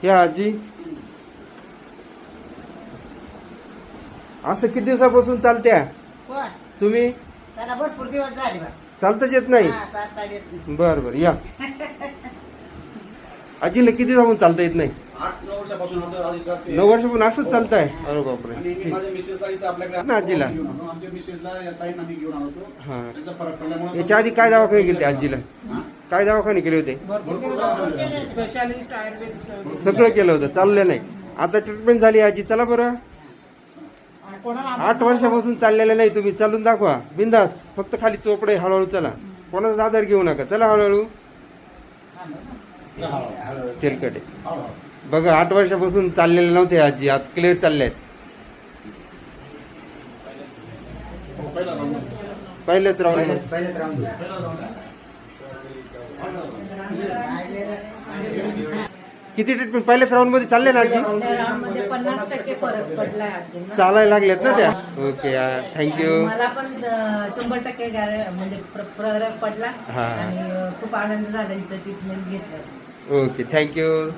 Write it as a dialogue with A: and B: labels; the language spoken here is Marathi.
A: क्या आजी असं किती दिवसापासून चालत्या
B: कोण
A: तुम्ही?
B: त्याला भरपूर दिवस झाले बा.
A: चालताच येत नाही?
B: हा, चालता येत नाही.
A: बर बर या. आजीला किती दिवसापासून चालता येत नाही?
C: 8-9 वर्षापासून असं आधी चालते.
A: 9 वर्षापासून असंच चालताय? अरे बापरे.
C: आणि मी माझ्या मिसेसला इथं आपल्याकडे
A: ना आजीला?
C: घेऊन आलो. आमच्या मिसेसला या ताईंना मी घेऊन आलो होतो.
A: हा.
C: त्यांचा फरक पडल्यामुळे
A: याच्या आधी काय दवाखाने केले होते आजीला?
C: हा?
A: काय दवाखाने केले होते?
C: भरपूर दवाखाने
B: केले.
C: झाले.
D: स्पेशालिस्ट आयुर्वेदिक
A: सगळं केलं होतं, चाललं नाही. आता ट्रीटमेंट झाली आजी, चला बरं.
D: कोणाला
A: 8 वर्षापासून चाललेलं नाही, तुम्ही चालून दाखवा बिंदास. फक्त खाली चोपडे, हळूहळू चला. कोणाचा आधार घेऊ नका, चला हळूहळू. तेलकटे बघा 8 वर्षापासून चाललेले नव्हते आजी, आज क्लिअर चालले आहेत. पहिलेच राऊंड. किती ट्रीटमेंट पहिल्याच राऊंड मध्ये चालले ना आजी?
E: मध्ये 50% फरक पडलाय आजींना.
A: चालायला लागलेत ना त्या? Okay thank you.
E: मला पण 100% म्हणजे फरक पडला
A: हा.
E: आणि खूप आनंद झाला इथं ट्रीटमेंट घेतलं.
A: Okay thank you.